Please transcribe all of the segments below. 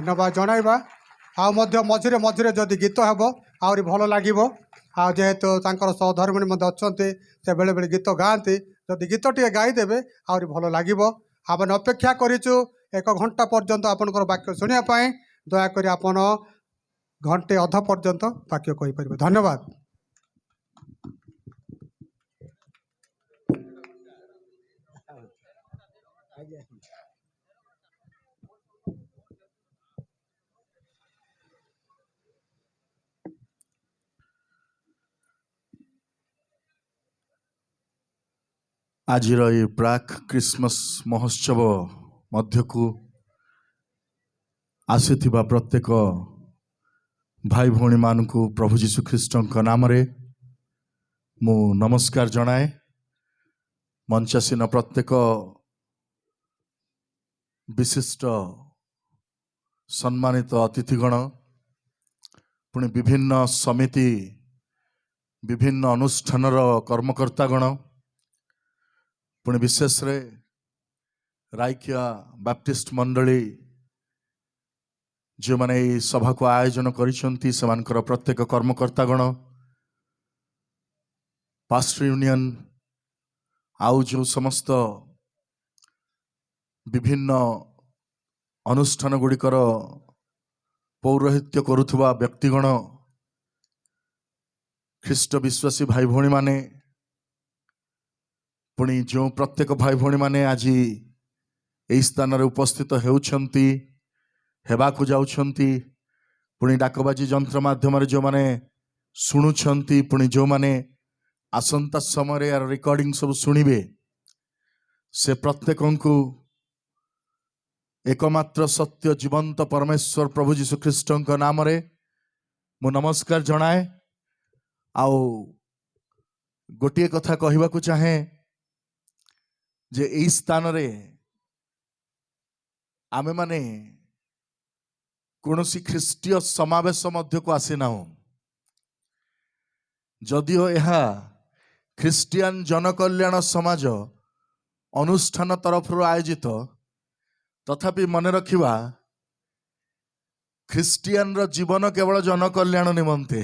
धन्यवाद जणाइबा आ मझिरे मझिरे जदि गीत हेब आहरी भल लागिबो आ जेहेतु तांकर सहधर्मिणी मध्य अच्छे से बेले बेले गीत गाँति जदि गीत टे गाईदेवे आहरी भल लागिबो आम अपेक्षा करिचु 1 घंटा पर्यंत आपनकर वाक्य शुणा दयाकोरी आपण घंटे अध पर्यंत वाक्य कहि परिबे। धन्यवाद। आज ये प्राक क्रिसमस महोत्सव मध्य को आसीथिबा प्रत्येक भाई भौणी मान को प्रभु जीशु ख्रीष्ट नाम रे मु नमस्कार जनाए। मंचासीन प्रत्येक विशिष्ट सम्मानित अतिथिगण पुणी विभिन्न समिति विभिन्न अनुष्ठान कर्मकर्तागण पुणी विशेष रे राइकिया बैप्टिस्ट मंडली जो माने सभा को आयोजन करिसंती सेमानकर प्रत्येक कर्मकर्तागण पास्टर यूनियन आउ जो समस्त विभिन्न अनुष्ठान गुड़िकर पौरोहित्य करुथुवा व्यक्तिगण ख्रीष्ट विश्वासी भाई भौणी माने पुणी जो प्रत्येक भाई भौणी माने आज यही स्थान रे उपस्थित हेउछंती हेबाकु जाउछंती पुणी डाकबाजी जंत्र माध्यम जो माने शुणुछंती पुणी जो माने आसंता समय यार रिकॉर्डिंग सब सुनिबे से प्रत्येकंकु एकमात्र सत्य जीवंत परमेश्वर प्रभु जीशु ख्रीष्ट नाम रे मु नमस्कार जनाए। आउ गोटे कथा कहवाकू चाहे जे एई स्थान रे आमे माने कोनोसी ख्रीष्टीय समावेश मध्य को आसीना जदिओ यह ख्रीष्टियान जनकल्याण समाज अनुष्ठान तरफ आयोजित तथापि मन रखिबा ख्रीष्टियान रो जीवन केवल जनकल्याण निमंते।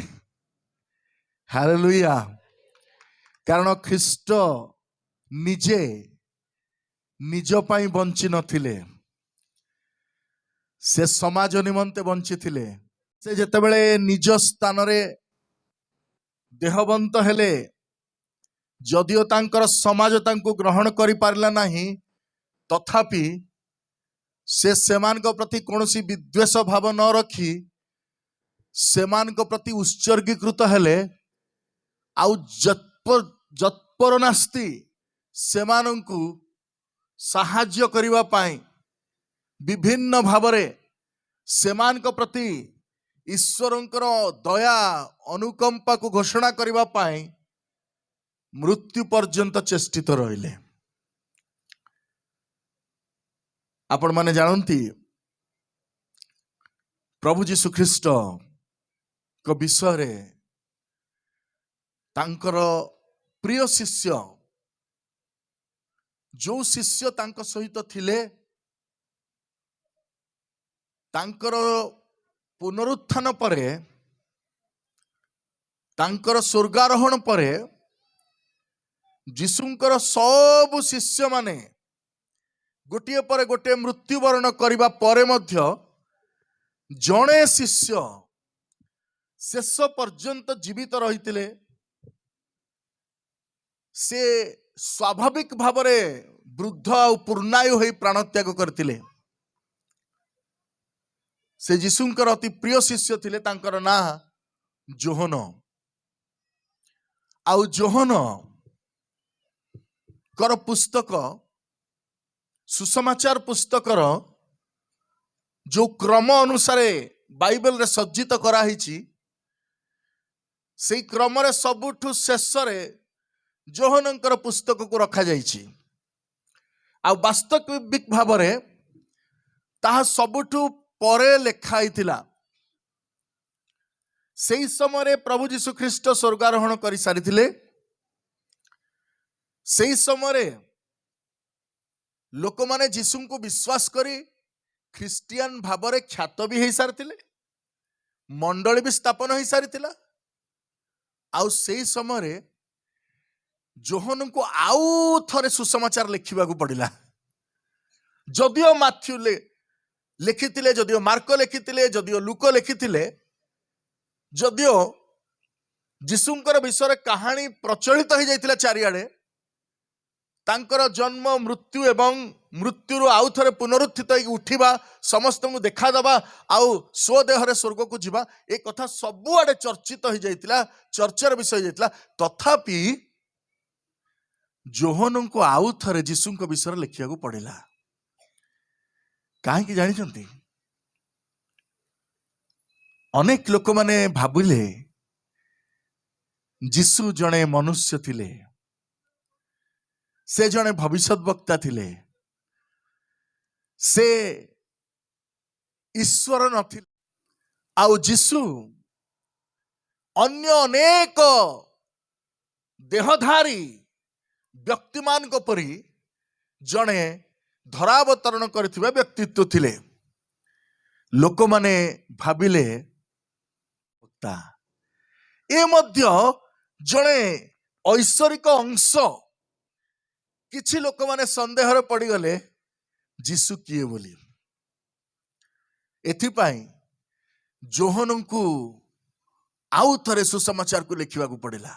हालेलुया। कारण ख्रीष्ट निजे निज पाई बंची नथिले से समाज निमंते बंची थिले। से जेतेबेले निज स्थान रे देहवंत हेले जदिओ तांकर समाज तांको ग्रहण करि पारला नाही तथापि से सेमान को प्रति कोनोसी विद्वेष भाव न रखी सेमान को प्रति उत्सर्गीकृत हेले आउ जत्पर नास्ति सेमानंकु साहाଯ୍ୟ करिवा पाई विभिन्न भावरे सेमान को प्रति ईश्वरंकर दया अनुकंपा को घोषणा करिवा पाई मृत्यु पर्यंत चेष्टित रहिले। आपण माने जानती प्रभु जीशु ख्रीष्ट को विषय रे तांकर प्रिय शिष्य जो शिष्य तांको सहित थिले तांकर पुनरुत्थान परे तांकर स्वर्गारोहण परे जीशुंकर सब शिष्य माने गोटे पर गोटे मृत्युवरण करबा परे मध्य जणे शिष्य शेष पर्यंत जीवित रहितिले से स्वाभाविक भावरे वृद्ध और पूर्णायु होई प्राणत्याग करतिले। से जीशुंकर अति प्रिय शिष्य थिले तांकर ना जोहन आउ जोहन कर पुस्तक सुसमाचार पुस्तकर जो क्रम अनुसार बाइबल रे सज्जित कराही से क्रम रे सबुठु शेष रे जोहनंकर पुस्तक को रखा जाइछि। आ वास्तविक भाव रे ताहा सबुठु परे लेखाई थिला। सेई समय प्रभु जीशु ख्रीष्ट स्वर्गारोहण कर सारी सेई समय लोक माने जीशु को विश्वास करी ଖ୍ରୀଷ୍ଟିଆନ ଭାବରେ ଖ୍ୟାତ ବି ହେଇ ସାରିଥିଲେ, ମଣ୍ଡଳୀ ବି ସ୍ଥାପନ ହେଇ ସାରିଥିଲା। ଆଉ ସେଇ ସମୟରେ ଯୋହନଙ୍କୁ ଆଉ ଥରେ ସୁସମାଚାର ଲେଖିବାକୁ ପଡ଼ିଲା। ଯଦିଓ ମାଥ୍ୟୁ ଲେଖିଥିଲେ, ଯଦିଓ ମାର୍କ ଲେଖିଥିଲେ, ଯଦିଓ ଲୁକ ଲେଖିଥିଲେ, ଯଦିଓ ଯୀଶୁଙ୍କର ବିଷୟରେ କାହାଣୀ ପ୍ରଚଳିତ ହେଇଯାଇଥିଲା ଚାରିଆଡ଼େ, ତାଙ୍କର ଜନ୍ମ, ମୃତ୍ୟୁ ଏବଂ ମୃତ୍ୟୁରୁ ଆଉ ଥରେ ପୁନରୁତ୍ଥିତ ହେଇକି ଉଠିବା, ସମସ୍ତଙ୍କୁ ଦେଖାଦେବା, ଆଉ ସ୍ୱଦେହରେ ସ୍ୱର୍ଗକୁ ଯିବା, ଏ କଥା ସବୁଆଡ଼େ ଚର୍ଚ୍ଚିତ ହେଇଯାଇଥିଲା, ଚର୍ଚ୍ଚାର ବିଷୟ ହେଇଯାଇଥିଲା। ତଥାପି ଯୋହନଙ୍କୁ ଆଉ ଥରେ ଯୀଶୁଙ୍କ ବିଷୟରେ ଲେଖିବାକୁ ପଡ଼ିଲା। କାହିଁକି ଜାଣିଛନ୍ତି? ଅନେକ ଲୋକମାନେ ଭାବିଲେ ଯୀଶୁ ଜଣେ ମନୁଷ୍ୟ ଥିଲେ, ସେ ଜଣେ ଭବିଷ୍ୟତ ବକ୍ତା ଥିଲେ, ସେ ଈଶ୍ୱର ନଥିଲେ। ଆଉ ଯୀଶୁ ଅନ୍ୟ ଅନେକ ଦେହଧାରୀ ବ୍ୟକ୍ତିମାନଙ୍କ ପରି ଜଣେ ଧରାବତରଣ କରିଥିବା ବ୍ୟକ୍ତିତ୍ୱ ଥିଲେ। ଲୋକମାନେ ଭାବିଲେ ଏ ମଧ୍ୟ ଜଣେ ଐଶ୍ୱରିକ ଅଂଶ। କିଛି ଲୋକମାନେ ସନ୍ଦେହରେ ପଡ଼ିଗଲେ ଯୀଶୁ କିଏ ବୋଲି। ଏଥିପାଇଁ ଯୋହନଙ୍କୁ ଆଉ ଥରେ ସୁସମାଚାରକୁ ଲେଖିବାକୁ ପଡ଼ିଲା।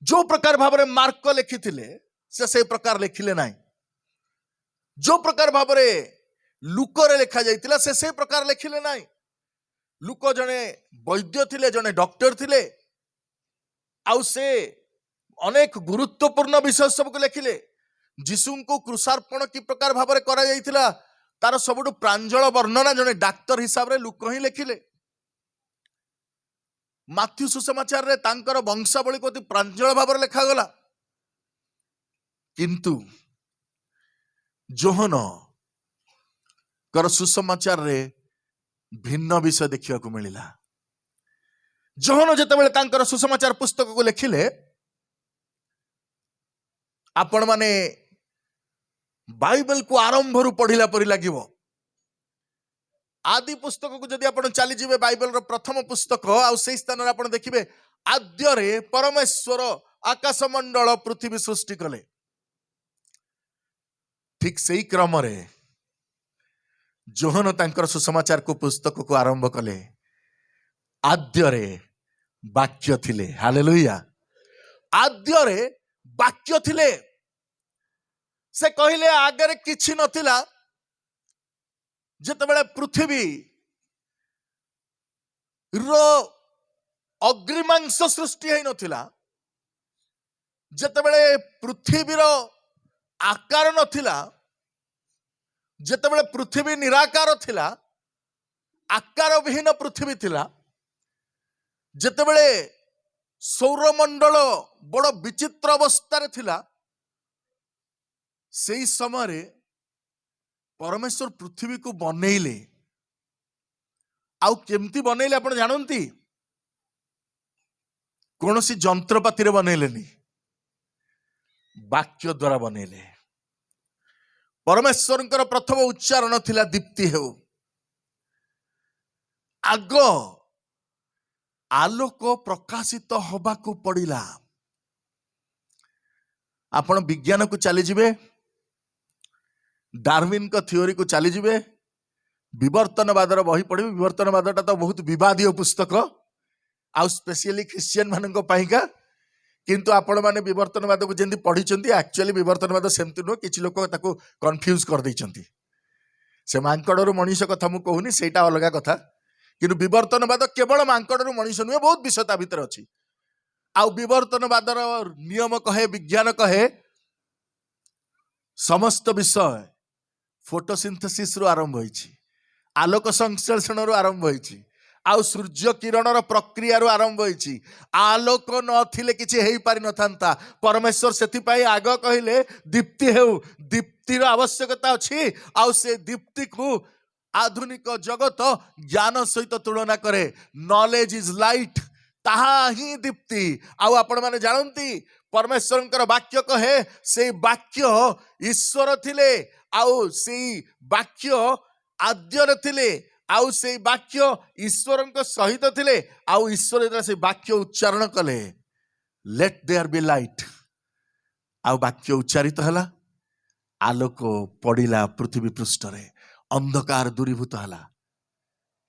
ଯୋଉ ପ୍ରକାର ଭାବରେ ମାର୍କ ଲେଖିଥିଲେ ସେ ସେଇ ପ୍ରକାର ଲେଖିଲେ ନାହିଁ। ଯୋଉ ପ୍ରକାର ଭାବରେ ଲୁକରେ ଲେଖା ଯାଇଥିଲା ସେ ସେଇ ପ୍ରକାର ଲେଖିଲେ ନାହିଁ। ଲୁକ ଜଣେ ବୈଦ୍ୟ ଥିଲେ, ଜଣେ ଡକ୍ଟର ଥିଲେ, ଆଉ ସେ ଅନେକ ଗୁରୁତ୍ୱପୂର୍ଣ୍ଣ ବିଷୟ ସବୁକୁ ଲେଖିଲେ। ଯୀଶୁଙ୍କୁ କୃଷାର୍ପଣ କି ପ୍ରକାର ଭାବରେ କରାଯାଇଥିଲା ତାର ସବୁଠୁ ପ୍ରାଞ୍ଜଳ ବର୍ଣ୍ଣନା ଜଣେ ଡାକ୍ତର ହିସାବରେ ଲୁକ ହିଁ ଲେଖିଲେ। ମାଥ୍ୟୁ ସୁସମାଚାରରେ ତାଙ୍କର ବଂଶାବଳୀକୁ ଅତି ପ୍ରାଞ୍ଜଳ ଭାବରେ ଲେଖାଗଲା। କିନ୍ତୁ ଯୋହନଙ୍କର ସୁସମାଚାରରେ ଭିନ୍ନ ବିଷୟ ଦେଖିବାକୁ ମିଳିଲା। ଯୋହନ ଯେତେବେଳେ ତାଙ୍କର ସୁସମାଚାର ପୁସ୍ତକକୁ ଲେଖିଲେ, ଆପଣମାନେ ବାଇବେଲକୁ ଆରମ୍ଭରୁ ପଢିଲା ପରି ଲାଗିବ। ଆଦି ପୁସ୍ତକକୁ ଯଦି ଆପଣ ଚାଲିଯିବେ, ବାଇବେଲର ପ୍ରଥମ ପୁସ୍ତକ, ଆଉ ସେଇ ସ୍ଥାନରେ ଆପଣ ଦେଖିବେ ଆଦ୍ୟରେ ପରମେଶ୍ୱର ଆକାଶ ମଣ୍ଡଳ ପୃଥିବୀ ସୃଷ୍ଟି କଲେ। ଠିକ ସେଇ କ୍ରମରେ ଯୋହନ ତାଙ୍କର ସୁସମାଚାରକୁ ପୁସ୍ତକକୁ ଆରମ୍ଭ କଲେ। ଆଦ୍ୟରେ ବାକ୍ୟ ଥିଲେ। ହାଲେଲୁୟା। ଆଦ୍ୟରେ ବାକ୍ୟ ଥିଲେ। ସେ କହିଲେ ଆଗରେ କିଛି ନଥିଲା। ଯେତେବେଳେ ପୃଥିବୀ ର ଅଗ୍ରିମାଂଶ ସୃଷ୍ଟି ହେଇନଥିଲା, ଯେତେବେଳେ ପୃଥିବୀର ଆକାର ନଥିଲା, ଯେତେବେଳେ ପୃଥିବୀ ନିରାକାର ଥିଲା, ଆକାର ବିହୀନ ପୃଥିବୀ ଥିଲା, ଯେତେବେଳେ ସୌରମଣ୍ଡଳ ବଡ଼ ବିଚିତ୍ର ଅବସ୍ଥାରେ ଥିଲା, ସେହି ସମୟରେ ପରମେଶ୍ୱର ପୃଥିବୀକୁ ବନେଇଲେ। ଆଉ କେମିତି ବନେଇଲେ ଆପଣ ଜାଣନ୍ତି? କୌଣସି ଯନ୍ତ୍ରପାତିରେ ବନେଇଲେନି, ବାକ୍ୟ ଦ୍ୱାରା ବନେଇଲେ। ପରମେଶ୍ୱରଙ୍କର ପ୍ରଥମ ଉଚ୍ଚାରଣ ଥିଲା ଦୀପ୍ତି ହେଉ। ଆଗ ଆଲୋକ ପ୍ରକାଶିତ ହବାକୁ ପଡ଼ିଲା। ଆପଣ ବିଜ୍ଞାନକୁ ଚାଲିଯିବେ, ଡାର୍ୱିନଙ୍କ ଥିଓରିକୁ ଚାଲିଯିବେ, ବିବର୍ତ୍ତନବାଦର ବହି ପଢିବେ। ବିବର୍ତ୍ତନବାଦଟା ତ ବହୁତ ବିବାଦୀୟ ପୁସ୍ତକ, ଆଉ ସ୍ପେସିଆଲି ଖ୍ରୀଷ୍ଟିଆନ ମାନଙ୍କ ପାଇଁକା। କିନ୍ତୁ ଆପଣମାନେ ବିବର୍ତ୍ତନବାଦକୁ ଯେମିତି ପଢିଛନ୍ତି, ଆକ୍ଚୁଆଲି ବିବର୍ତ୍ତନବାଦ ସେମିତି ନୁହଁ। କିଛି ଲୋକ ତାକୁ କନଫ୍ୟୁଜ କରିଦେଇଛନ୍ତି। ସେ ମାଙ୍କଡରୁ ମଣିଷ କଥା ମୁଁ କହୁନି, ସେଇଟା ଅଲଗା କଥା। କିନ୍ତୁ ବିବର୍ତ୍ତନବାଦ କେବଳ ମାଙ୍କଡରୁ ମଣିଷ ନୁହେଁ, ବହୁତ ବିଷୟ ତା ଭିତରେ ଅଛି। ଆଉ ବିବର୍ତ୍ତନବାଦର ନିୟମ କହେ, ବିଜ୍ଞାନ କହେ, ସମସ୍ତ ବିଷୟ ଫୋଟୋସିନ୍ଥେସିସରୁ ଆରମ୍ଭ ହୋଇଛି, ଆଲୋକ ସଂଶ୍ଳେଷଣରୁ ଆରମ୍ଭ ହୋଇଛି, ଆଉ ସୂର୍ଯ୍ୟ କିରଣର ପ୍ରକ୍ରିୟାରୁ ଆରମ୍ଭ ହୋଇଛି। ଆଲୋକ ନଥିଲେ କିଛି ହେଇପାରିନଥାନ୍ତା। ପରମେଶ୍ୱର ସେଥିପାଇଁ ଆଗ କହିଲେ ଦୀପ୍ତି ହେଉ। ଦୀପ୍ତିର ଆବଶ୍ୟକତା ଅଛି। ଆଉ ସେ ଦୀପ୍ତିକୁ ଆଧୁନିକ ଜଗତ ଜ୍ଞାନ ସହିତ ତୁଳନା କରେ। ନଲେଜ ଇଜ ଲାଇଟ, ତାହା ହିଁ ଦୀପ୍ତି। ଆଉ ଆପଣମାନେ ଜାଣନ୍ତି परमेश्वर वाक्य कहे से वाक्य ईश्वर थिले आउ से वाक्य आद्यर थिले आउ से वाक्य ईश्वर सहित थिले आउ ईश्वर से वाक्य उच्चारण कले लेट देयर बी लाइट आउ वाक्य उच्चारित हला आलोक पड़िला पृथ्वी पृष्ठ रे अंधकार दूरीभूत हला।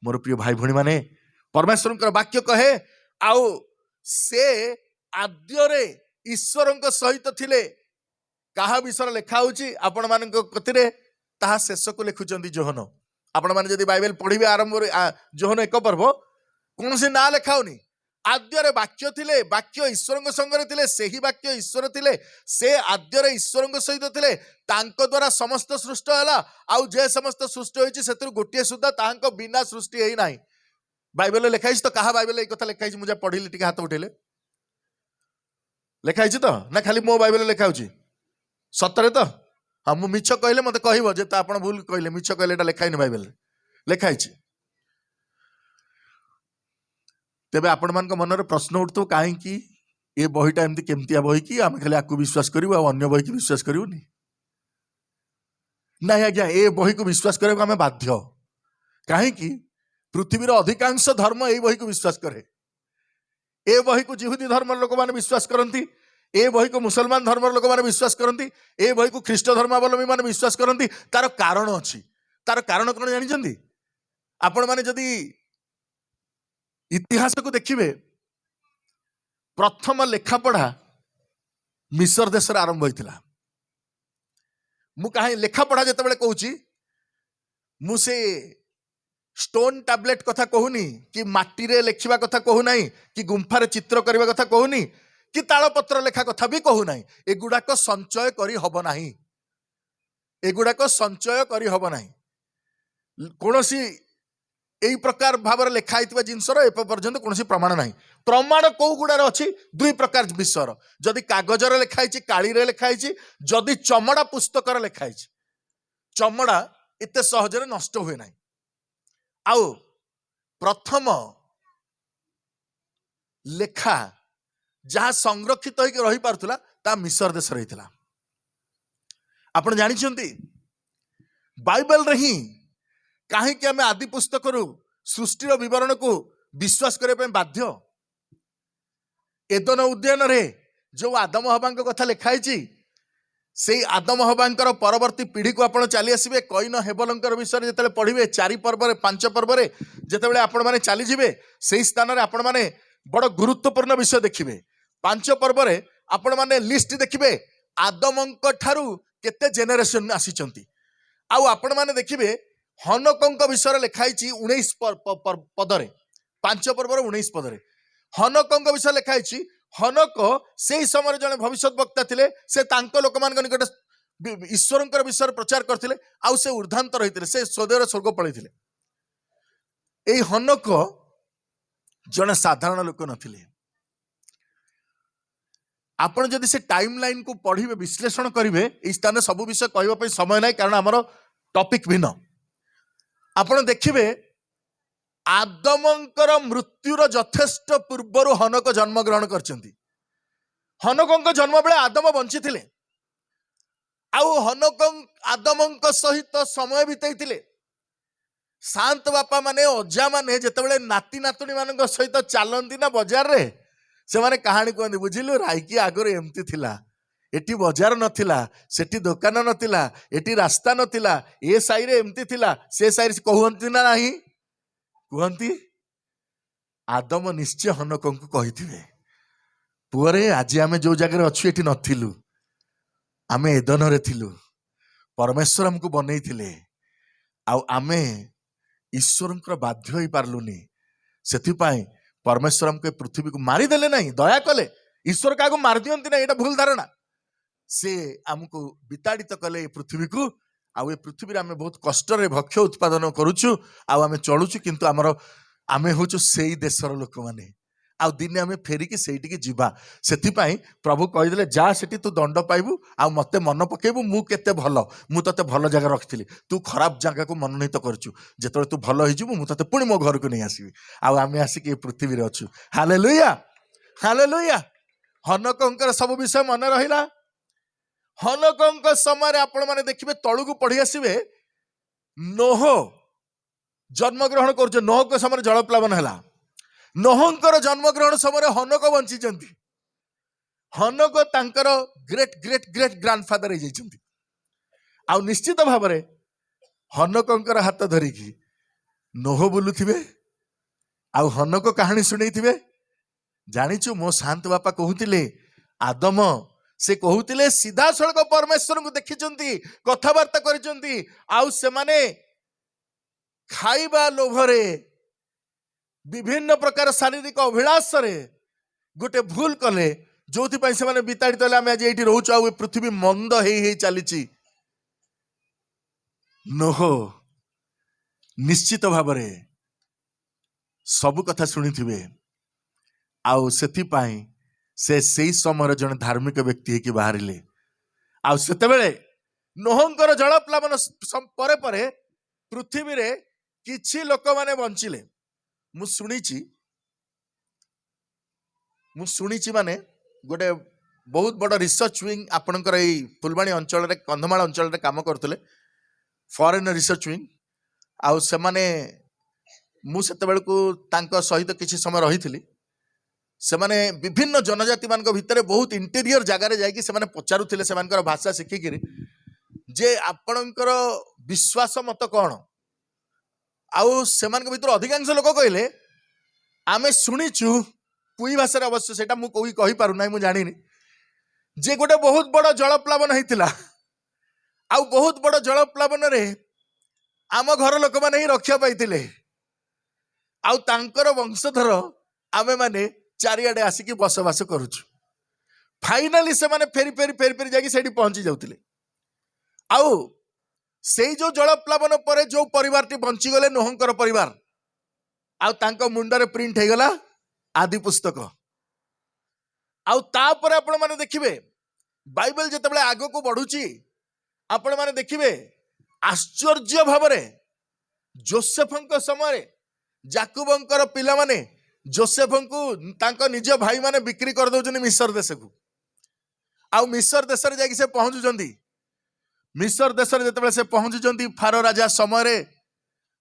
मोर प्रिय भाई भणी माने परमेश्वर वाक्य कहे आउ से आद्यरे ईश्वर सहित थिले कहा विषय लिखा होची आपण मान कतिरे ताहा शेष को लिखुचंदी जोहन आपण माने जदि बाइबल पढ़िबे आरंभ जोहन एक पर्व कौन से ना लिखा होनी आद्यरे वाक्य थिले वाक्य ईश्वर संगरे थिले सेही वाक्य ईश्वर थिले से आद्यरे ईश्वर सहित थिले तांको द्वारा समस्त सृष्टि हला आउ जे समस्त सृष्टि होईची सेतु गोटिए सुद्धा तांको बिना सृष्टि हेई नाही। बाइबल लिखाई तो कहा बाइबल एक कथा लिखाई मुझे पढ़िली टिके हाथ उठेले लिखाई तो ना खाली मो बाइबल लिखा होची सतरे तो हाँ मु मिछ कहले मते कहबो जे तो आपण भूल कहले मिछ कहले एटा लिखाई नि बाइबल लिखाई तेबे आपण मान को मनरे प्रश्न उठतो काहे कि ए बहिटा एमती केमतिया बहि कि आमे खाली आकु विश्वास करिवो आ अन्य बहि कि विश्वास करिवोनी नहीं आज्ञा ए बहि को विश्वास करे आमे बाध्य काहे कि पृथ्वीर अधिकांश धर्म ए बहि को विश्वास करे ए बहि को जिहुदी धर्म लोक माने विश्वास करंती ए बहि को मुसलमान धर्म लोक माने विश्वास करंती ए बहि को ख्रीष्ट धर्मावलंबी माने विश्वास करंती तार कारण अछि तार कारण कोन जानि जंदी आपण माने जदी इतिहास को देखिए प्रथम लेखा पढ़ा मिस्र देश आरंभ होता मु कहीं लेखा पढ़ा जिते कहूँ मुझे स्टोन टैबलेट कथा कहूनी कि माटी रे लेखिबा कथा कहूना कि गुंफार चित्र करबा कथा कहूनी कि तालपत्र लेखा कथा भी कहूना एगुड़ाक संचय करी हब नाही एगुड़ाक संचय करी हब नाही कोनोसी यही प्रकार भाव लिखाई जिनसर एपर्यंत कौन प्रमाण ना प्रमाण कौ गुड़ार अच्छी दुई प्रकार विषय जदि कागजर लिखाई काली लिखाई जदि चमड़ा पुस्तक लिखाई चमड़ा एत सहजरे नष्ट हुए ना आउ प्रथम लेखा जहाँ संरक्षित होकर रही पारुला ता मिस्र देश रही आप जानी बाइबल रे ही कहीं आम आदि पुस्तक सृष्टिर विवरण को विश्वास करने बाध्य एदन उद्यान रे जो आदम हवा कथा लिखाई से आदम हवा परवर्ती पीढ़ी को आप चली आसबे कईन हेबलंकर विषय जो पढ़े 4 पर्व 5 पर्व जिते आपण मैंने चलीजे से स्थान में आपण मैंने बड़ गुरुत्वपूर्ण विषय देखिए 5 पर्व आपण मैंने लिस्ट देखिए आदम ठारू केते जेनेरेशन आसी आपण मैंने देखिए हनक विषय लिखाई 19 पदरे 5 पर्वर 19 पदरे हनक विषय लिखाई हनक से समय जड़े भविष्य वक्ता थे से लोक मान निकट ईश्वर विषय प्रचार करते आउ से ऊर्धांत रही से स्वर्ग स्वर्ग पलैते हनक जड़े साधारण लोक नथिले आपण जदि से टाइम लाइन को पढ़े विश्लेषण करेंगे इस स्थान सब विषय कहवाई समय ना कारण आमर टॉपिक भिन्न आपण देखिए आदमंकर मृत्युर यथेष्ट पूर्वर हनक जन्म ग्रहण करछंती हनक जन्म बेले आदम बंची थिले आउ हनक आदमंक सहित समय बिताइथिले शांत बापा माने अजा माने जेतेबेले नाती नातुणी मानक सहित चलती ना बाजार रे से माने कहानी कहते बुझिलु राइकी आगर एमती थिला एटी बजार नथिला सेठी दुकान नथिला एटी रास्ता नथिला ए साई रे एमती थिला से साई रे कहंती ना नाही कहंती आदम निश्चय हनक को कहिथिबे पुअरे आज आमे जो जगह अच्छु एटी नथिलु आमे एदन रे थिलु परमेश्वर हमको बनै थिले आ आमे ईश्वर बाध्य होई पारलुनी सेथि पाई परमेश्वर हमको पृथ्वी को मारी देले नहीं दया कले ईश्वर का मार दियंती ना एटा भूल धारणा से आमको विताड़ित कले पृथ्वी को आउ ए पृथ्वी आम बहुत कष्ट भक्ष्य उत्पादन करुचु आम चलुचु किंतु आमर आमे होचु सेई देशर लोक माने आ दिने आमे फेरिकी सेठी जीवा से प्रभु कहीदे जा सेठी तू दंड पाइबू आ मते मन पकेबू मु केते भल मु तते भल जगह रखिली तू खराब जगह को मनोनीत करचु जेतले तू भल होइजिबू मु तते पुणी मो घर को नहीं आसीबी आ आमे आसिक ए पृथ्वी रे अछु हालेलुया हालेलुया हनकंकर सब विषय मन रहिला। हनकंक समय आपण माने देखिबे तळुकु पढ़ी आसीबे नोह जन्मग्रहण कर नोह के समय जलप्लावन है। नोहंकर जन्मग्रहण समय हनक बंची हनक तांकर ग्रेट ग्रेट ग्रेट ग्रांडफादर हो जाइछन्ति। आ निश्चित भाव में हनकंकर हाथ धरिकी नोह बुलुथिबे आउ हनक कहानी शुणैथिबे। जानिछु मो शांत बापा कहूतिले आदम से कहूतिले सीधा सड़क परमेश्वर को देखिचन्ति कथबार्ता करिचन्ति आउ से माने खाइबा लोभरे विभिन्न प्रकार शारीरिक अभिलाष गोटे भूल कले जो से विताड़ित हेले आम आज ये रोच आ पृथ्वी मंद हे चली। नोह निश्चित भाव सब कथा शुणी थे आउ से समय जन धार्मिक व्यक्ति कि बाहर आउ से नोहंकर जलप्लावन परे परे पृथ्वी रे किछि लोक माने बंचिले। मु शुणी माने गोटे बहुत बड़ रिसर्च विंग आपणकर यही फुलबाणी अंचल कंधमाल अंचल काम करते फॉरेन रिसर्च विंग आउ से माने मु सेते बेलकु तांको सहित किछि समय रही से माने विभिन्न जनजाति मान भितर बहुत इंटीरियर जगार जाकि से माने पचारुथिले से मानकर भाषा शिखिकी जे आपणकर विश्वास मत कौन आउ से भीतर अधिकांश लोक कहले आमे शुणीचु पुई भाषा अवश्य से मुझे कही पार ना मुझे जानी जे गोटे बहुत बड़ जलप्लावन होता आउ बहुत बड़ जलप्लावन रे आम घर लोक मैंने ही रक्षा पाई आउ तांकर वंशधर आमे माने चारिआडे आसिकी बसवास करुचु। फाइनाली से माने फेरी फेरी फेरी फेरी जाके सेठी पहुंची जाउतिले आउ से जो जलप्लावन पर जो परिवार टी बंची गले नोहंकर परिवार आउ तांको मुंडरे प्रिंट हो गला आदि पुस्तक आउ तापर आपण माने देखिबे बाइबल जेतेबेले आगो को बढ़ुची आपण माने देखिबे आश्चर्य भावरे जोसेफंक समय जाकुबंकर पिला माने जोसेफंकु तांको निज भाई माने बिक्री कर दउछन मिस्र देश को आउ मिस्र देश रे जाके से पहुंचुचंदी। मिस्र देश रे जेतेबेले से पहुंचुचंदी फारो राजा समय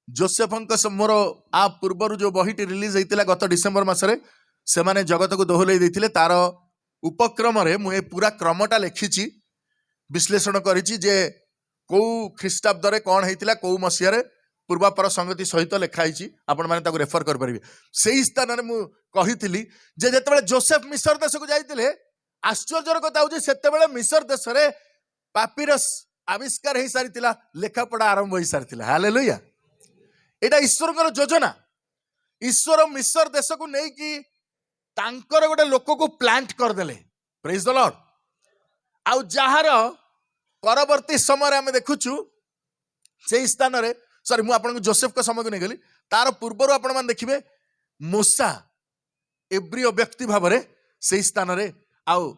जोसेफंक मोर आ पूर्वर जो बहीटी रिलीज होता गत डिसेम्बर मसरे से माने जगत को दोहलई देथिले तार उपक्रम रे मु पूरा क्रमटा लिखिची विश्लेषण करिची जे को ख्रीष्टाब्द रे कौन होता कौ मसीह पूर्वापर संगति सहित लिखाई आपण मैंने रेफर करें से ही स्थान में मुझी जे जेतेबेले जोसेफ मिस्र देश को जाइतिले आश्चर्यर कथा हूँ से मिस्र देश रे पापिरस आविष्कार हो सारी लेखापढ़ा आरंभ हो सारी। हालेलुया। एटा ईश्वर योजना। ईश्वर मिस्र देश को नहीं कि तांकर गोटे लोक को प्लांट करदेले। Praise the Lord. आउ जार परवर्ती समय आम देखुचु से स्थान रे सॉरी मु आपन जोसेफ का समय को नहीं गली तार पूर्वर आपण मान देखिबे मूसा एब्रियो व्यक्ति भाव में से स्थान रे आउ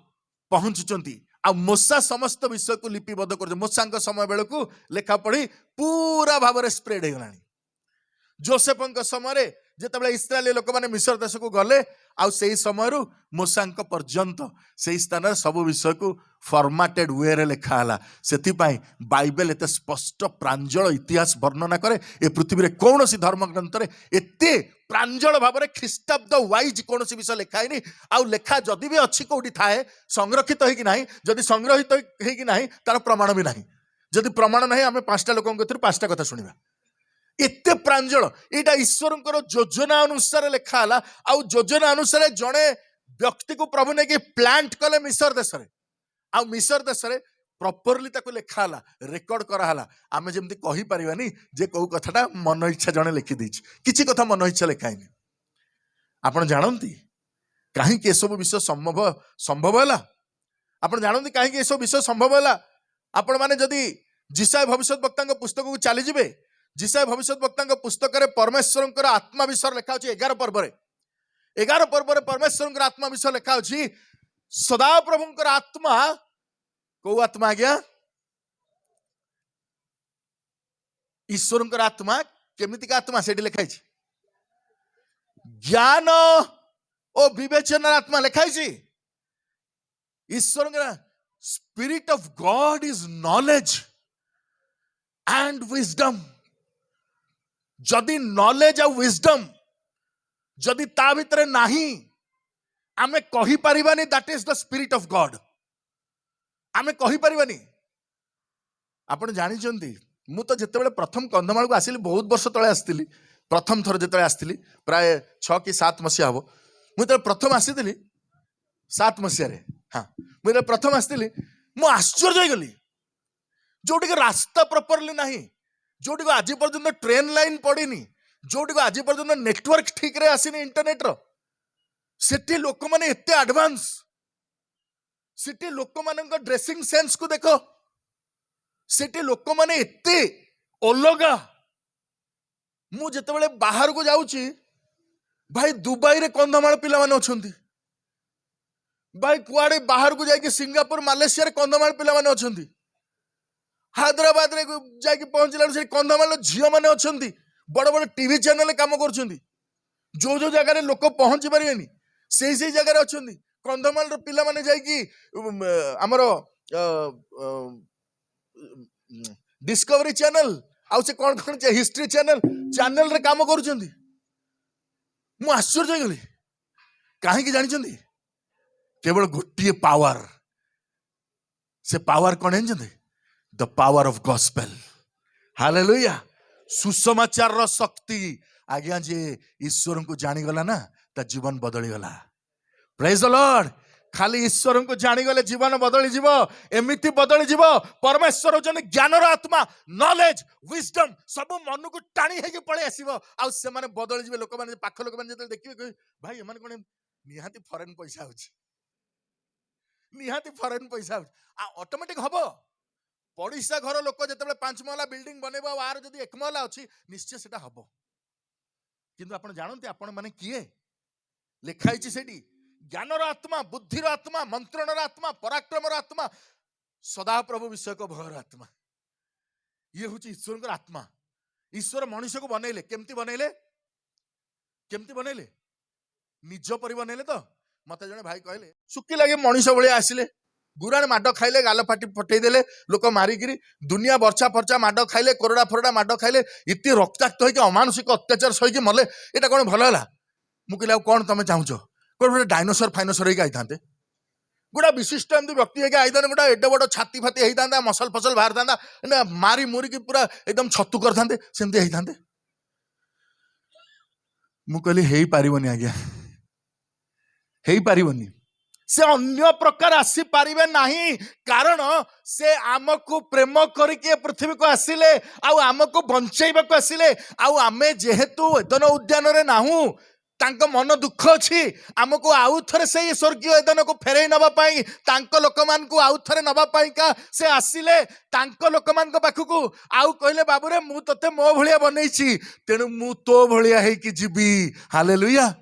पहुंचुचंती आ मूसा समस्त विषय को लिपिबद्ध कर मूसा समय बेल को लेखा पढ़ी पूरा भाव में स्प्रेड हो गलानी। जोसेफंक समय जेतेबेले इस्राएली लोक माने मिस्र देश को गले आउ से समय मूसांक पर्यंत से स्थान सब विषय को फॉर्मेटेड वे रे लिखा हला। सेति पाई बाइबल एते स्पष्ट प्रांजल इतिहास वर्णना करे ए पृथ्वी रे कोनोसी धर्म ग्रंथ रे एते प्रांजल भाव में ख्रीष्टाब्द वाइज कोनोसी विषय लिखा हैनी आउ लेखा जदि भी अछि कोठी थाए संरक्षित है कि नाही जदि संग्रहित है कि नाही तार प्रमाण भी नाही जदि प्रमाण नाही आमे पांचटा लोकन कथि पांचटा कथा सुनिबा एते प्रांजल एटा ईश्वरंकर योजना अनुसार लिखा हला आउ योजना अनुसार जड़े व्यक्ति को प्रभु ने कि प्लांट कले मिस्र देश रे आउ मिस्र देश रे प्रॉपरली ताको लिखा हला रेकॉर्ड करा हला। आमे जेमति कहि परिबानी जे को कथाटा मन इच्छा जने लिखि दैछि किछि कथा मन इच्छा लिखाइनी। आपण जानंती काहे कि सब विषय संभव हला आपण जानंती काहे कि सब विषय संभव हला। आपण माने जदी जिसाय भविष्यत वक्तांग पुस्तक को चली जिवे जिसाय भविष्यत वक्तांग पुस्तक रे परमेश्वरंकर आत्मा विषय लिखा अछि 11 पर्व रे परमेश्वरंकर आत्मा विषय लिखा अछि सदा प्रभुंकर आत्मा को आत्मा गया ईश्वरंकर आत्मा केमिति का आत्मा सेठी लिखा अछि ज्ञान ओ विवेचनार आत्मा लिखा अछि ईश्वर spirit of God is knowledge and wisdom. जदि नॉलेज और विजडम जदि ता भितर नहीं आमे कहि परिबानी that is the spirit of God. आमे कहि परिबानी। आपण जानि चंदी मु तो जेतेबेले प्रथम कंधमाल को आसिली बहुत वर्ष तळे आस्तिली। प्रथम थर जेतेबेले आस्तिली प्राय 6 कि 7 मसिया हबो। मु तो प्रथम आसिली 7 मसिया रे। हां मु तो प्रथम आस्तिली मु आश्चर्य होई गली। जोटी के रास्ता प्रॉपर्ली नहीं, जोटी को आज पर्यंत ट्रेन लाइन पड़ीनी, जोटी को आज पर्यंत नेटवर्क ठीक रे आसीनी इंटरनेट रो, सेठी लोक माने एते एडवांस, सेठी लोक मानक ड्रेसिंग सेंस को देखो, सेठी लोक माने एते अलगा। मु जेतेबेले बाहर को जाउची भाई दुबई रे कंधमाल पिला माने अछंती, भाई कुआडे बाहर को जाई कि सिंगापुर मालयेशिया रे कंधमाल पिला माने अछंती, हैदराबाद रे जाई कि पहुंचला से कंधमाल झियो माने अछंती, बड़ बड़ टीवी चैनल काम करछंती। जो जो जगह रे लोक पहुंची परियनी से जगह रे अछंती। कंधमाल रो पिला माने जाई कि हमरो डिस्कवरी चैनल आउ से कौन कौन हिस्ट्री चैनल रे काम करूछंती। मु आश्चर्य हो गली। काहे कि जानि छंती केवल गोटिए पावर, से पावर कौन है जानते? The power of gospel. Hallelujah. सुसमाचार रो शक्ति आज्ञा जे ईश्वर को जानी गला ना ता जीवन बदली गला। Praise the Lord. खाली ईश्वर को जानी गले जीवन बदली जीव, एमिति बदली जीव। परमेश्वर होचन ज्ञानर आत्मा, नॉलेज विजडम सब मन को टाणी हेके पळे आसीबो आ से माने बदली जीवे। लोक माने पाख लोक माने जते देखिबे भाई एमान कोन निहाती फॉरेन पैसा होची, निहाती फॉरेन पैसा होची आ ऑटोमेटिक हबो। पड़िसा घर लोक जते 5 महला बिल्डिंग बनेबो आर जदी 1 महला अछि निश्चय सेटा हबो। किंतु आपण जानते आपण माने किए लिखाई छि सेठी? ज्ञानर आत्मा, बुद्धिर आत्मा, मंत्रणर आत्मा, पराक्रमर आत्मा, सदा प्रभु विषय को भयर आत्मा। ये हूँ ईश्वर आत्मा। ईश्वर मनुष्य को बनैले केमती बनैले? केमती बनैले? निज परि बनैले। तो मत जने भाई कहले सुखी लगे मनुष्य भलिया आसिले, गुरान माड खाइले, गाल फाटी फटई देले, लोक मारिकी दुनिया बर्छा फर्चा माड खाइले, कोरडा फोरडा माड खाइले, इति रक्ताक्त होइके अमानुषिक अत्याचार सहिके मले। एटा कोन भल होला? मु कहले कोन तमे चाहुचो? कोन डायनोसर फाइनोसर होइके आइथांते, गोटा विशिष्ट एमती व्यक्ति होइके आइथांते, गोटा एडे बड़ छाती फाती हेइथांता, मसल फसल बाहर थांता, मारी मुरी की पूरा एकदम छत्तु करथांते, सेमती हेइथांते। मु कहली हेई पारिबनी आज्ञा, हेई पारिबनी। से अन्य प्रकार आसी पारिबे नाही, कारण से आमको प्रेम करिके पृथ्वी को आसिले आउ आमको बंचैबा को आसिले। आउ आमे जेहेतु एदन उद्यान रे नाहु, तांको मन दुख अछि, आमको आउ थरे से स्वर्गीय एदन को फेरई नबा पई, तांको लोकमान को आउ थरे नबा पई का से आसिले तांको लोकमान को पाखु आउ कहले बाबू रे मु तते मो भलिया बनैछि, तेनु मु तो भलिया हे कि जीवी। हालेलुया।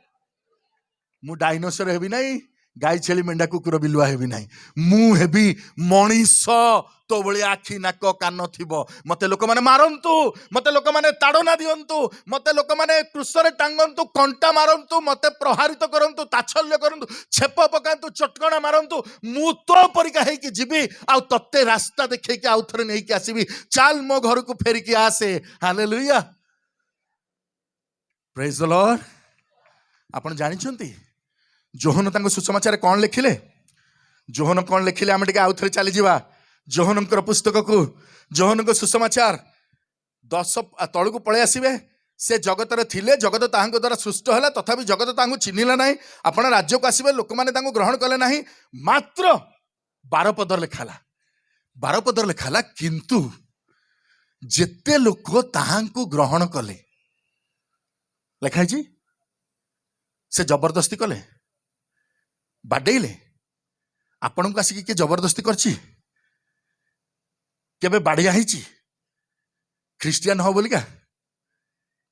मु डायनोसर हेबी नाही, गाई छेली मेंढा कुकुर बिलुआ हेबी नाही, मु हेबी मनीष तो भली आखि नाक कान थिबो। मते लोक माने मारंतु, मते लोक माने ताड़ना दियंतु, मते लोक माने क्रूसरे टांगंतु, कंटा मारंतु, मते प्रहारित करंतु, ताच्छल्य करंतु, छेप पकांतु, चटकणा मारंतु, मु तो परिका हे कि जीवी आ तत्ते रास्ता देखे कि आउ थरे नै कि आसीबी। चाल मो घर को फेरी कि आसे। हालेलुया। Praise the Lord. आपण जानि छंती जोहन तांको सुसमाचार कौन लिखिले? जोहन कौन लिखिले? आम टे आउ थे चली जावा जोहन पुस्तक को। जोहन को सुसमाचार 10 तलू को पलि आसबे। से जगत रे थिले, जगत ताहांको द्वारा सृष्ट होला, तथापि जगत ताहांको चिन्हिला नाही। आपण राज्य को आसबे, लोक माने ताहांको ग्रहण कले नाही। मात्र 12 पदर लिखाला, 12 पदर लिखाला, किंतु जेते लोक ताहांको ग्रहण कले, लिखाई छी से जबरदस्ती कले, बाडेले। आपण को आसिक किए जबरदस्ती करछि? केबे बाड़िया हिची? ख्रिस्टियन हो बोलिका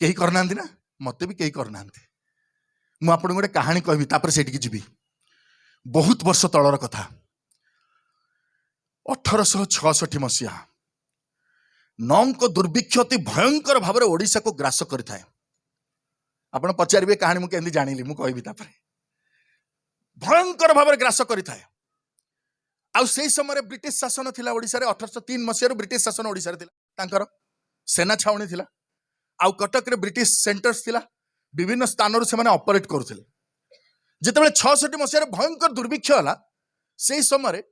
केही करना ना, मते भी केही करना। मु आपन गोटे कहानी कहबी, तापर सेठी जीवी। बहुत वर्ष तलर कथा, 1866 मसीहा नौंक दुर्भिक्ष अति भयंकर भाव में ओडिशा को ग्रास करता है। आपण पचारे कहानी मुझे जानी, मुझे कहबी तापर। भयंकर भाव में ग्रास करता है। आउ से समय ब्रिटिश शासन थिला ओडिशा रे 1803 मसीह ब्रिटिश शासन ओडिशा रे थिला तांकर सेना छावणी थिला आउ कटक रे ब्रिटिश सेंटर्स थिला विभिन्न स्थान रे से माने ऑपरेट करथिले जेतेबेले 66 मसीह भयंकर दुर्भिक्ष होला से समय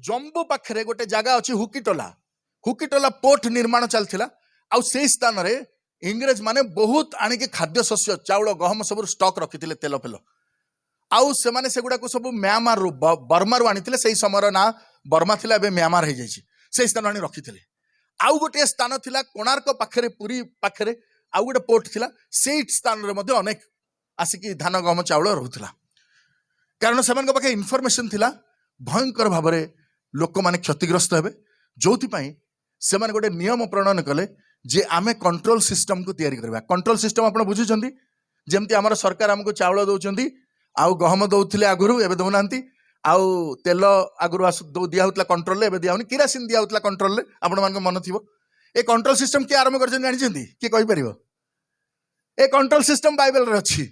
जम्बू पाखरे गोटे जगह अछि हुकीटोला पोर्ट निर्माण चलथिला आउ से स्थान रे इंग्रेज माने बहुत आनिके खाद्य शस्य चाउल गहम सब स्टॉक रखिथिले तेल फेल आउ से माने सेगुडा को सब म्यांमार रु बर्मा रु आनिथिले सेही समय ना बर्मा थिला एबे म्यांमार हे जायछि से स्थान आनि रखिथिले आउ गोटे स्थान थिला कोणार्क पाखरे पुरी पाखरे आउ गोटे पोर्ट थिला से स्थान रे मध्ये अनेक आसिकी धान गहम चाउल रहुथिला कारण सेमान पाखे इनफॉरमेशन थिला भयंकर भाबरे लोक माने क्षतिग्रस्त हेबे जोथि पई सेमान गोटे नियम प्रणयन कले जे आमे कंट्रोल सिस्टम को तैयारी करबा कंट्रोल सिस्टम आपण बुझुचंदी जेमति हमर सरकार हमको चाउल दउचंदी आउ गहम दउथिले आगुरु एबे दउनांती आउ तेल आगुरु दिया होतला कंट्रोल ले एबे दियाउनी किरासिन दिया होतला कंट्रोल ले आपण मान मन थिबो ए कंट्रोल सिस्टम के आरंभ करजन जानिचंदी के कहि परिबो ए कंट्रोल सिस्टम बाइबल रे अछि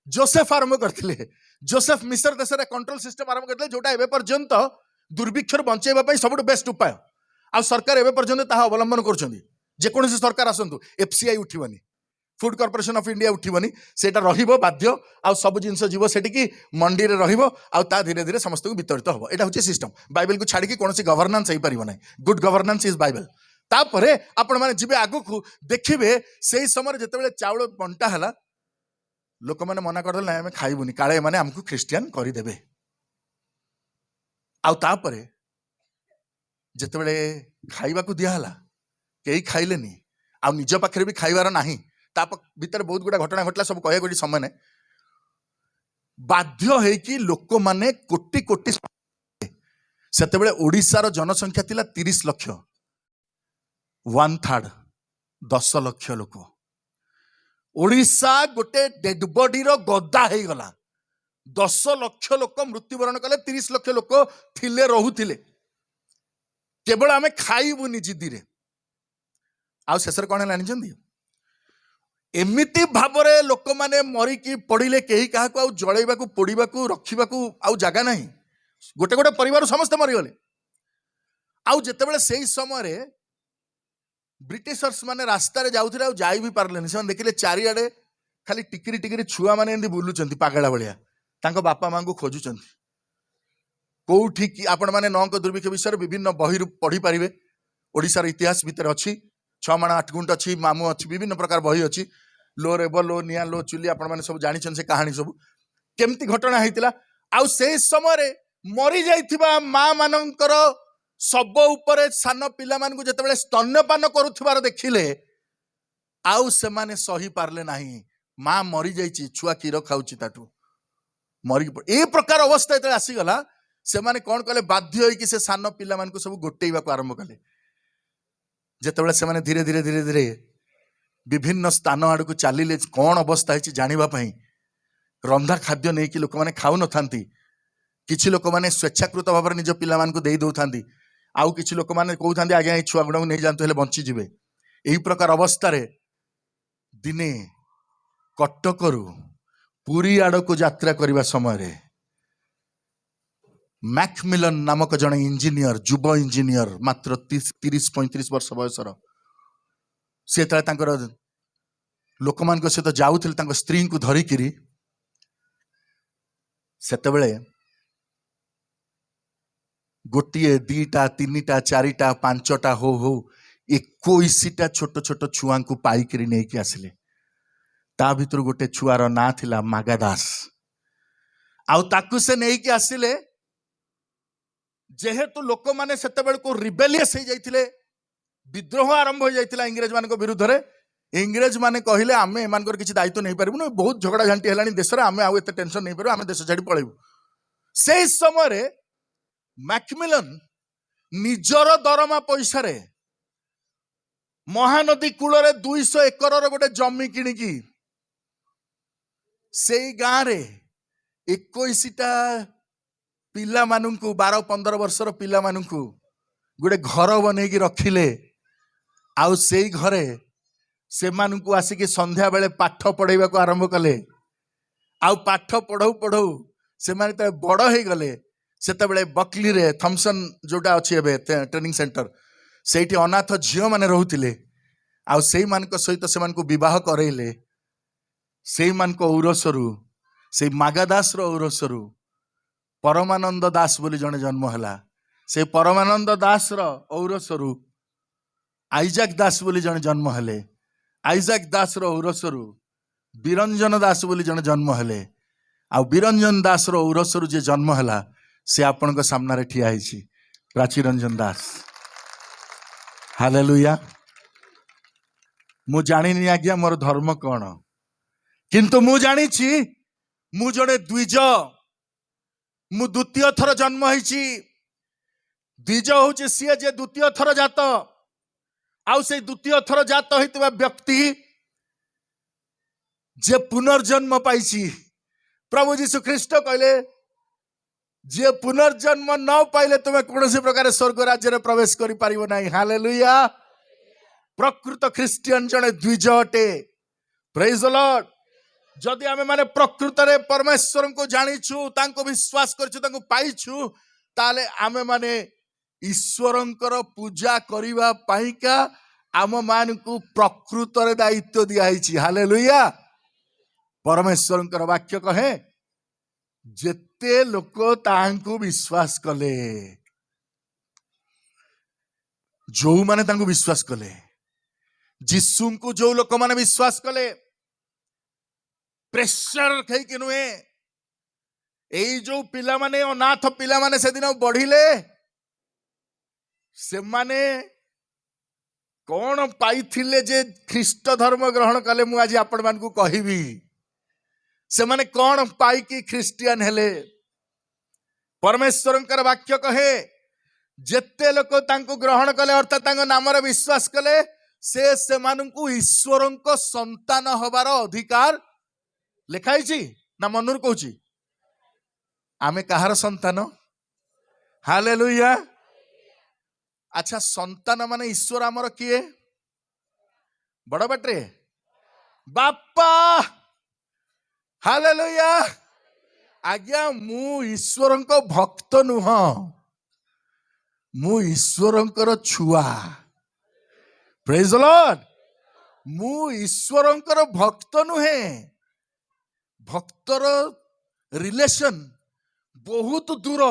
जोसेफ आरंभ करथिले जोसेफ मिस्र देश रे कंट्रोल सिस्टम आरंभ करथिले जोटा एबे पर्यंत दुर्भिक्षर बंचेबा पई सबुठ बेस्ट उपाय आ सरकार एबे पर्यंत ताहा अवलंबन करछंदी जे कोनोसी सरकार आसंतु एफसीआई उठिबनी फूड कॉर्पोरेशन ऑफ इंडिया उठिबनी सेटा रहिबो बाध्य आ सब जिंस जीवो सेठी की मंडी रे रहिबो आ ता धीरे धीरे समस्त को वितरित होबो एटा होची सिस्टम बाइबल को छाडी की कोनोसी गवर्नेंस हेई परिबो नै गुड गवर्नेंस इज बाइबल तापरे आपण माने जिबे आगु को देखिबे सेही समय जेतेबेले चाउल बंटा हला लोक माने मना करदल नै हम खाइबुनी काळे माने हमकु क्रिश्चियन करि देबे आ तापरे जेतेबेले खाइबा को दिया हला केही खाइलेनी आ निज पाखरे भी खाइबार नाही ताप भीतर बहुत गुडा घटना घटला सब कहे गोटी समय नै बाध्य है कि लोक माने कोटी कोटी सेतेबेले ओडिसा रो जनसंख्या थिला 30 लाख 1/3 10 लाख लोक ओडिसा गोटे डेड बॉडी रो गद्दा हे गला 10 लाख लोक मृत्युवरण कले 30 लाख लोक थिले रहुथिले केवल आमे खाइबुनी जिद्दी रे आ शेषर कौन है एमिति भावरे लोक माने मरिकी पड़िले केही काहाको आउ जळैबाकू पोड़ीबाकू रखिबाकू आउ जागा नाही गोटे गोटे परिवार समस्त मरिगले आउ जेतेबेले सेही समय रे ब्रिटिशर्स माने रास्ता रे जाउथिले आउ जाई भी पारलेनी से देखिले चारिआडे खाली टिकिरी टिकिरी छुआ माने एंदी बुलुचंती पागला भलिया तांको बापा मां को खोजुचंती कोठी की आपण माने नौक दुर्भिक्ष विषय विभिन्न बही पढ़ी पारिबे ओडिसा रो इतिहास भीतर अछि 6 माण 8 गुंट अच्छी मामू अच्छी विभिन्न प्रकार बही अच्छी लो रेब लो निया लो चुली आपण माने सब जानिछन से कहानी सब केमती घटना हेतिला आउ से समय रे मरी जाइथिबा मां मानकर सब ऊपर सान पिला मान को जेतेबेले स्तन्यपान करूथिबार देखिले आउ से माने सही पारले नाही मां मरी जाइछि छुआ कीर खाउछि ताटू मरी ए प्रकार अवस्था एते आसी गला से माने कोन कले बाध्य होई कि से सान पिला मान को सब गोटेइबा को आरंभ कले जेतेबेले से माने धीरे धीरे धीरे धीरे विभिन्न स्थान आड़ को चलिले कौन अवस्था है जानापी रंधा खाद्य नहीं कि लोक मैंने खाऊ न था किसी लोक मैंने स्वेच्छाकृत भाव में निज पिला को दे दौथा आउ किसी लोक मैंने कहते आज्ञा ये छुआ गुड़ा नहीं जातु बंचीजे यही प्रकार अवस्था रे दिने कटकरू पुरी आड़ को यात्रा करने समय मैकमिलन नामक जड़े इंजीनियर युव इंजीनियर मात्र 30-35 वर्ष बयसर सी लोक मान सहित जाऊे स्त्री को धरिकी सेतबेले गोटे 2टा 3टा 4टा 5टा हो 21टा छोट छोट छुआ को पाइक नहीं आसिले ता भीतर गोटे छुआर ना थिला मागादास आउ ताकू से नहीं कि आसिले जेहेतु लोक माने सेतेबेल को रिबेलियस हो जाइथिले विद्रोह आरंभ हो जाइथिला इंग्रेज मान विरुद्ध रे इंग्रेज माने कहिले आमे एमानकर किछि दायित्व नहीं पारिबु बहुत झगड़ा झांटी हेलानी देश रे आमे आउ एते टेंशन नहीं पारिबु आमे देश छाड़ी पळेबु से समय रे मैकमिलन निजर दरमा पैसा रे महानदी कूल रे 200 एकर रो गोटे जमी किणिकी से गाँ रे 21टा पिला मानू 12-15 वर्षर पिला मानू गोटे घर बनई रखिले आउ से घरे से मानू आसिक संध्या बेले पाठ पढ़ेबा को आरंभ कले आउ पाठ पढ़ऊ पढ़ऊ से बड़ हो गले ସେତେବେଳେ ବକଲିରେ ଥମସନ୍ ଯୋଉଟା ଅଛି ଏବେ ଟ୍ରେନିଂ ସେଣ୍ଟର, ସେଇଠି ଅନାଥ ଝିଅମାନେ ରହୁଥିଲେ। ଆଉ ସେଇମାନଙ୍କ ସହିତ ସେମାନଙ୍କୁ ବିବାହ କରେଇଲେ। ସେଇମାନଙ୍କ ଔରସରୁ, ସେଇ ମାଗାଦାସର ଔରସରୁ ପରମାନନ୍ଦ ଦାସ ବୋଲି ଜଣେ ଜନ୍ମ ହେଲା। ସେଇ ପରମାନନ୍ଦ ଦାସର ଔରସରୁ ଆଇଜାକ ଦାସ ବୋଲି ଜଣେ ଜନ୍ମ ହେଲେ। ଆଇଜାକ ଦାସର ଔରସରୁ ବିରଞ୍ଜନ ଦାସ ବୋଲି ଜଣେ ଜନ୍ମ ହେଲେ। ଆଉ ବିରଞ୍ଜନ ଦାସର ଔରସରୁ ଯିଏ ଜନ୍ମ ହେଲା, ସେ ଆପଣଙ୍କ ସାମ୍ନାରେ ଠିଆ ହେଇଛି, ପ୍ରାଚୀରଞ୍ଜନ ଦାସ। ହାଲେଲୁୟା। ମୁଁ ଜାଣିନି ଆଜ୍ଞା ମୋର ଧର୍ମ କଣ, କିନ୍ତୁ ମୁଁ ଜାଣିଛି ମୁଁ ଜଣେ ଦ୍ୱିଜ। ମୁଁ ଦ୍ୱିତୀୟ ଥର ଜନ୍ମ ହେଇଛି। ଦ୍ୱିଜ ହଉଛି ସିଏ ଯେ ଦ୍ୱିତୀୟ ଥର ଜାତ। ଆଉ ସେଇ ଦ୍ୱିତୀୟ ଥର ଜାତ ହେଇଥିବା ବ୍ୟକ୍ତି ଯେ ପୁନର୍ଜନ୍ମ ପାଇଛି। ପ୍ରଭୁ ଯୀଶୁ ଖ୍ରୀଷ୍ଟ କହିଲେ, ଯିଏ ପୁନର୍ଜନ୍ମ ନ ପାଇଲେ ତୁମେ କୌଣସି ପ୍ରକାର ସ୍ୱର୍ଗ ରାଜ୍ୟରେ ପ୍ରବେଶ କରିପାରିବ ନାହିଁ। ହାଲେଲୁୟା। ପ୍ରକୃତ ଖ୍ରୀଷ୍ଟିଆନ ଜଣେ ଦ୍ୱିଜ ଅଟେ। ପ୍ରେଜ୍ ଦ ଲର୍ଡ। ଯଦି ଆମେ ମାନେ ପ୍ରକୃତରେ ପରମେଶ୍ୱରଙ୍କୁ ଜାଣିଛୁ, ତାଙ୍କୁ ବିଶ୍ୱାସ କରିଛୁ, ତାଙ୍କୁ ପାଇଛୁ, ତାହେଲେ ଆମେ ମାନେ ଈଶ୍ୱରଙ୍କର ପୂଜା କରିବା ପାଇଁକା ଆମ ମାନଙ୍କୁ ପ୍ରକୃତରେ ଦାୟିତ୍ୱ ଦିଆହେଇଛି। ହାଲେଲୁୟା। ପରମେଶ୍ୱରଙ୍କର ବାକ୍ୟ କହେ, ଯେତେ ଲୋକ ତାହାଙ୍କୁ ବିଶ୍ୱାସ କଲେ, ଯୋଉମାନେ ତାଙ୍କୁ ବିଶ୍ୱାସ କଲେ, ଯୀଶୁଙ୍କୁ ଯୋଉ ଲୋକମାନେ ବିଶ୍ୱାସ କଲେ, ପ୍ରେସର ହେଇକି ନୁହେଁ। ଏଇ ଯୋଉ ପିଲାମାନେ, ଅନାଥ ପିଲାମାନେ ସେଦିନ ବଢିଲେ, ସେମାନେ କଣ ପାଇଥିଲେ ଯେ ଖ୍ରୀଷ୍ଟ ଧର୍ମ ଗ୍ରହଣ କଲେ? ମୁଁ ଆଜି ଆପଣ ମାନଙ୍କୁ କହିବି, ସେମାନେ କଣ ପାଇକି ଖ୍ରୀଷ୍ଟିଆନ ହେଲେ। ପରମେଶ୍ୱରଙ୍କର ବାକ୍ୟ କହେ, ଯେତେ ଲୋକ ତାଙ୍କୁ ଗ୍ରହଣ କଲେ, ଅର୍ଥାତ୍ ତାଙ୍କ ନାମରେ ବିଶ୍ୱାସ କଲେ, ସେ ସେମାନଙ୍କୁ ଈଶ୍ୱରଙ୍କ ସନ୍ତାନ ହବାର ଅଧିକାର ଲେଖା ହେଇଛି। ନା ମନରୁ କହୁଛି? ଆମେ କାହାର ସନ୍ତାନ? ହାଲେଲୁୟା। ଆଚ୍ଛା, ସନ୍ତାନ ମାନେ ଈଶ୍ୱର ଆମର କିଏ? ବଡ ପାଟିରେ ବାପା। ହାଲେଲୁୟା। ଆଜ୍ଞା, ମୁଁ ଈଶ୍ୱରଙ୍କ ଭକ୍ତ ନୁହଁ, ମୁଁ ଈଶ୍ୱରଙ୍କର ଛୁଆ। ପ୍ରେଜ୍ ଦ ଲର୍ଡ। ମୁଁ ଈଶ୍ୱରଙ୍କର ଭକ୍ତ ନୁହେଁ। ଭକ୍ତର ରିଲେସନ ବହୁତ ଦୂର।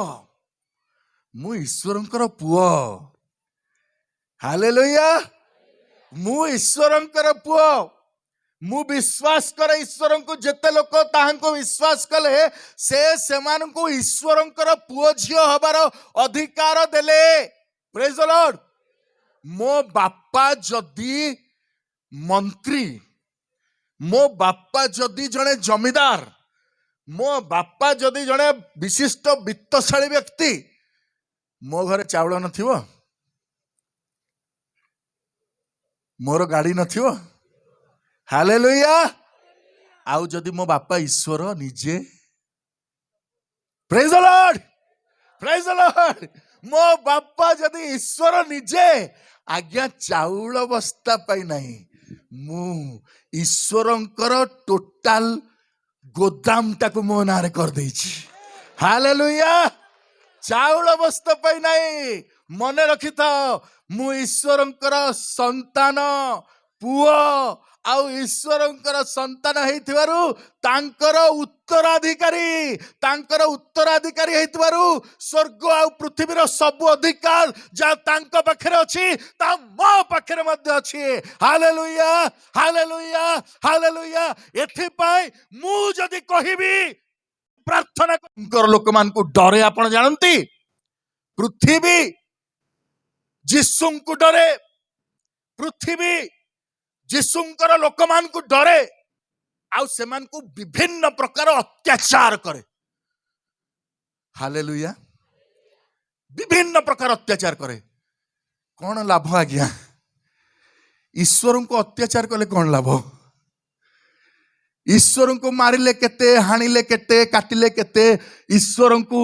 ମୁଁ ଈଶ୍ୱରଙ୍କର ପୁଅ। ହାଲେଲୁୟା। ମୁଁ ଈଶ୍ୱରଙ୍କର ପୁଅ। ମୁଁ ବିଶ୍ୱାସ କରେ ଈଶ୍ୱରଙ୍କୁ। ଯେତେ ଲୋକ ତାହାଙ୍କୁ ବିଶ୍ୱାସ କଲେ, ସେ ସେମାନଙ୍କୁ ଈଶ୍ୱରଙ୍କର ପୁଅ ଝିଅ ହବାର ଅଧିକାର ଦେଲେ। ପ୍ରେଜ୍ ଦ ଲର୍ଡ। ମୋ ବାପା ଯଦି ମନ୍ତ୍ରୀ, ମୋ ବାପା ଯଦି ଜଣେ ଜମିଦାର, ମୋ ବାପା ଯଦି ଜଣେ ବିଶିଷ୍ଟ ବିତ୍ତଶାଳୀ ବ୍ୟକ୍ତି, ମୋ ଘରେ ଚାଉଳ ନଥିବ, ମୋର ଗାଡି ନଥିବ। ହାଲେଲୁୟା। ଆଉ ଯଦି ମୋ ବାପା ଈଶ୍ୱର ନିଜେ, ପ୍ରେଜ୍ ଦ ଲର୍ଡ, ପ୍ରେଜ୍ ଦ ଲର୍ଡ, ମୋ ବାପା ଯଦି ଈଶ୍ୱର ନିଜେ, ଆଜ୍ଞା ଚାଉଳ ବସ୍ତା ପାଇ ନାହିଁ, ମୁଁ ଈଶ୍ୱରଙ୍କର ଟୋଟାଲ ଗୋଦାମଟାକୁ ମୋ ନାଁରେ କରିଦେଇଛି। ହାଲେଲୁୟା। ଚାଉଳ ବସ୍ତା ପାଇ ନାହିଁ। ମନେ ରଖିଥାଅ, ମୁଁ ଈଶ୍ୱରଙ୍କର ସନ୍ତାନ, ପୁଅ। ଆଉ ଈଶ୍ୱରଙ୍କର ସନ୍ତାନ ହେଇଥିବାରୁ ତାଙ୍କର ଉତ୍ତରାଧିକାରୀ ହେଇଥିବାରୁ ସ୍ୱର୍ଗ ଆଉ ପୃଥିବୀର ସବୁ ଅଧିକାର ଯାହା ତାଙ୍କ ପାଖରେ ଅଛି, ତାହା ମୋ ପାଖରେ ମଧ୍ୟ ଅଛି। Hallelujah, hallelujah, hallelujah. ଏଥିପାଇଁ ମୁଁ ଯଦି କହିବି ପ୍ରାର୍ଥନା ଲୋକମାନଙ୍କୁ ଡରେ, ଆପଣ ଜାଣନ୍ତି, ପୃଥିବୀ ଯୀଶୁଙ୍କୁ ଡରେ। ପୃଥିବୀ ଯୀଶୁଙ୍କର ଲୋକମାନଙ୍କୁ ଡରେ, ଆଉ ସେମାନଙ୍କୁ ବିଭିନ୍ନ ପ୍ରକାର ଅତ୍ୟାଚାର କରେ। ହାଲେଲୁୟା। ବିଭିନ୍ନ ପ୍ରକାର ଅତ୍ୟାଚାର କରେ। କଣ ଲାଭ ଆଜ୍ଞା? ଈଶ୍ୱରଙ୍କୁ ଅତ୍ୟାଚାର କଲେ କଣ ଲାଭ? ଈଶ୍ୱରଙ୍କୁ ମାରିଲେ କେତେ, ହାଣିଲେ କେତେ, କାଟିଲେ କେତେ, ଈଶ୍ୱରଙ୍କୁ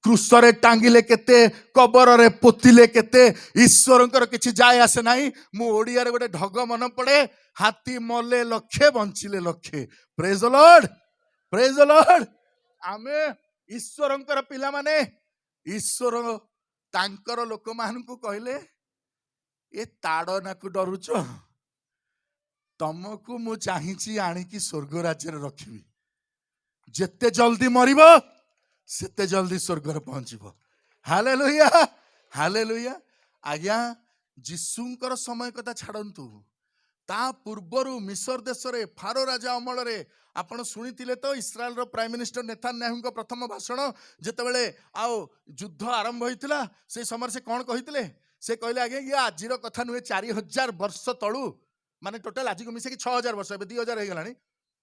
କ୍ରୁଶରେ ଟାଙ୍ଗିଲେ କେତେ, କବରରେ ପୋତିଲେ କେତେ, ଈଶ୍ୱରଙ୍କର କିଛି ଯାଏ ଆସେ ନାହିଁ। ମୁଁ ଓଡ଼ିଆରେ ଗୋଟେ ଢଗ ମନେ ପଡେ, ହାତୀ ମଲେ ଲକ୍ଷେ, ବଞ୍ଚିଲେ ଲକ୍ଷେ। ପ୍ରେଜ୍ ଦ ଲର୍ଡ, ପ୍ରେଜ୍ ଦ ଲର୍ଡ। ଆମେ ଈଶ୍ୱରଙ୍କର ପିଲାମାନେ, ईश्वर तांकर लोक मानू कहले ए ताड़ नाकु डरुच तुमको मु चाहिए आणिकी स्वर्ग राज्य रखी जेते जल्दी मरिब सेते जल्दी स्वर्ग पहुंचब। Hallelujah hallelujah. आज्ञा जीशुंकर समय कथा छाड़ू ता पूर्वरु मिसर देश रे फारो राजा अमल रे आपण शुणी तो इस्राएल प्राइम मिनिस्टर नेतान्याहू प्रथम भाषण जितेबाला आओ युद्ध आरंभ होता से समय से कौन कहते से कहले आगे ये आज कथा नुहे 4000 वर्ष तलू माने टोटाल आज को मिसे 6000 वर्ष 2000 हो गलानी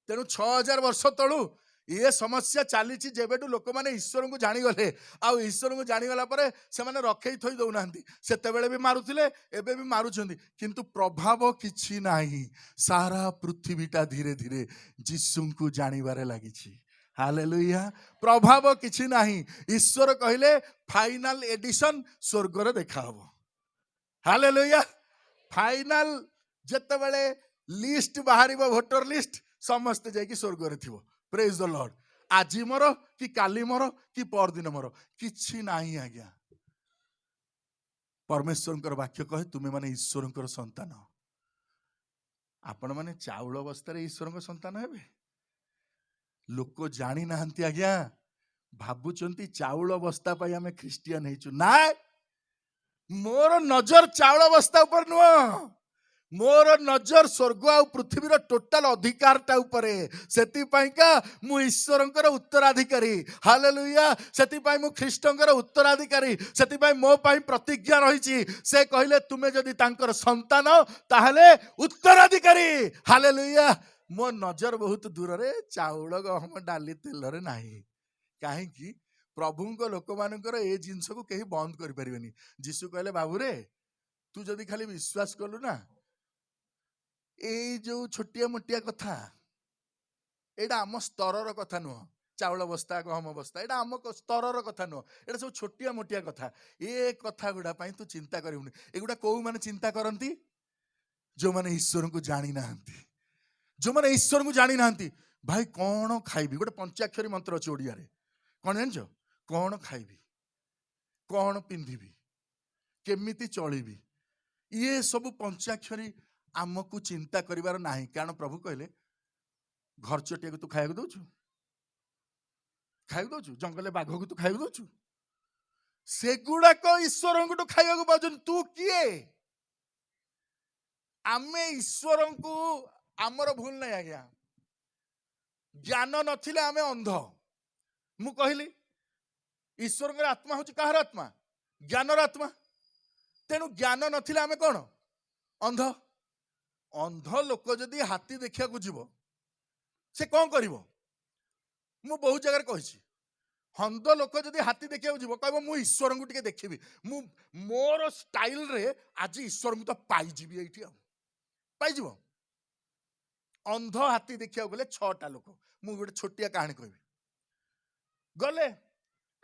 तेणु 6000 वर्ष तलू ये समस्या चली जेबेठू लोक मैंने ईश्वर को जाणीगले आउ ईश्वर को जाणीगला से रखे थई दौना से भी मारुले एबे भी मारुंट किंतु प्रभाव किछि नाही सारा पृथ्वीटा धीरे धीरे जीशु को जानिबारे लागिछि। हालेलुया। प्रभाव किछि नाही ईश्वर कहले फाइनल एडिशन स्वर्ग रे देखा हबो। हालेलुया। फाइनल जेतेबेले लिस्ट बाहरिबो वोटर लिस्ट समस्त जाइकी स्वर्ग रे थिबो। Praise the Lord. आज मोर कि काली मोर कि परदिन मोर किछि नाही आज्ञा परमेश्वर वाक्य कहे तुम्हें माने ईश्वर संतान आपण माने चाउल अवस्था ईश्वर संतान हेबे। लोक जानी नाहंती आज्ञा भाबुचंती चाउल अवस्था पाई आमे ख्रिस्टियन हेचु ना। मोर नजर चाउल अवस्था ऊपर नुह मोर नजर स्वर्ग आ पृथ्वी टोटाल अधिकारटा उपरे सेतिपाइका मु ईश्वरंकर उत्तराधिकारी। हालेलुया। सेतिपाई मु ख्रीष्टंकर उत्तराधिकारी सेतिपाई मो पाई प्रतिज्ञा रहिछि से कहले तुमे जदि तांकर संतान ताहले उत्तराधिकारी। हालेलुया। मो नजर बहुत दूर रे चाउल गहम डाली तेल रे नाही काहेकि प्रभुंक लोक मानकर ए जिंस को कहीं बंद कर परिबेनी। जीशु कहले बाबू रे तू जदि खाली विश्वास कलु ना ए जो छोटिया मोटिया कथा एडा आम स्तर कथा नुह चाउल बस्ता गहम बस्ता एडा आम स्तर कथा नुह एडा सब छोटिया मोटिया कथा ए कथा गुडा पाई तू चिंता करिउनी। एगुडा को माने चिंता करंती जो माने ईश्वर को जानी नाहंती जो माने ईश्वर को जानी नाहंती भाई कौन खाइबी गोटे पंचाक्षरी मंत्र अच्छे ओडिया रे कौन जानछ कौन खाइबी कौन पिंधिबी केमिति चलिबी ये सब पंचाक्षरी आमको चिंता करिवार नाही कारण प्रभु कहले घर चटिया को तू खाइबा दउछु जंगल बाघ को तू खाइबा दउछु सेगुड़ाक ईश्वर को खाइबा पाउछन तू किए। आमे ईश्वर को आमर भूल नहीं आज्ञा ज्ञान नथिले आमे अंध। मु कहली ईश्वर आत्मा हूँ कहार आत्मा ज्ञानर आत्मा तेणु ज्ञान नथिले आमे कौन अंध। अंध लोक जदि हाथी देखा जीव से कौन कर मु बहुत जगह कही हंद लोक जदि हाथी देखा जीव कह मु ईश्वर को टिके देखी मु मोर स्टाइल रे आज ईश्वर को तो पाइजी ये पाइज। अंध हाथी देखा गले 6टा लोक मु गोटे छोटिया कहानी कहबी गले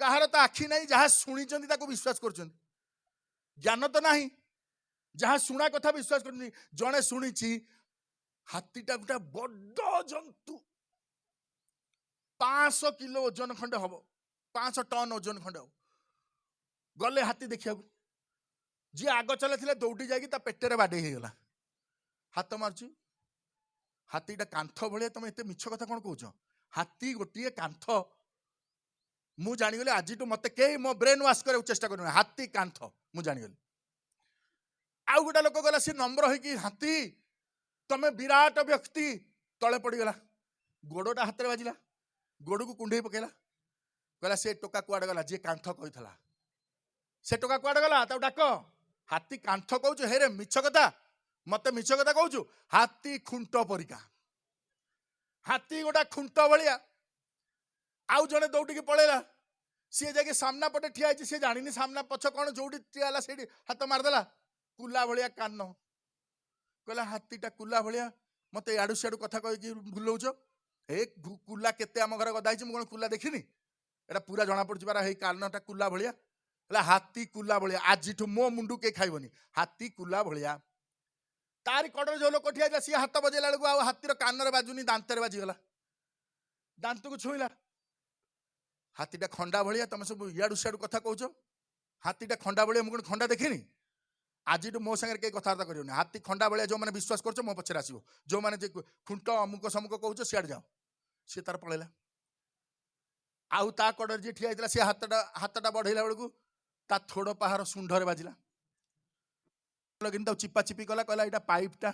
कहार तो आखि नहीं जहाँ शुणी विश्वास कर ज्ञान तो नहीं जहाँ शुणा कथा विश्वास कर जड़े शुणी हाथीटा गोटे बड़ जंतु 500 किलो ओजन खंडे हम 500 टन ओजन खंडे हम गले हाथी देखा जी आग चलते दौड़ी जाकि पेटे बाडे हो गला हाथ मार्च हाथीटा कांथ भाया तुम एत मिछ कथा कौन कौच हाथी गोटे कांथ मु जानीगली आज मत कई मो ब्रेन वाश करने चेष्टा कर हाथी कांथ मु जानीगली। आउ गोटा लोक गला सी नम्र हो हाथी तमे विराट व्यक्ति तले पड़गला गोड़टा हाथ में बाजिला गोड़ को कुंडे पकेला कहला से टोका कुआड़े गला जी कांथ कही से टोका कुआड़े गला डाक हाथी कांथ कहूँ हे रे मिछ कथा मत मिछ कथा कहूँ हाथी खुंट परिका हाथी गोटा खुंट भाया आउ जड़े दौड़ पड़ेगा सी जाके सामना पटे ठिया सी जानी सामना पछ कौन जो ठिया से हाथ मारदेला कुला भाया कान कहला हाथीटा कुला भाया मत याडू सियाडू कथा कही भूलौच ए कुला केते आम घर गदा मुझे कुला देखनी एटा पूरा जना पड़ी पारा कानटा कुला भाया हाथी कुला भाया आज मो मुंडू के खाइबनी हाथी कुला भाया तारी कड़े जो लोक ठिया सी हाथ बजेला बेलू हाथीर कान बाजुनी दांत बाजिगला दांत को छुईला हाथीटा खंडा भाया तुम सब इाड़ू सियाड़ू कथा कौच हाथीटा खंडा भाया मुझे खंडा देखिनी आज मो सागर कहीं कथबार्ता कर हाथी खंडा भाया जो मैंने विश्वास कर मो पचर आसो जो मैंने खुंट अमुक समुक कौच सियाड़ जाओ सी तार पलैला आउ ता कड़े जी ठिया होता सी हाथटा बढ़ेला बेलू ता थोड़ पाहार शुंडरे बाजिला चिपा चिपी कला कहला यहाँ पाइपटा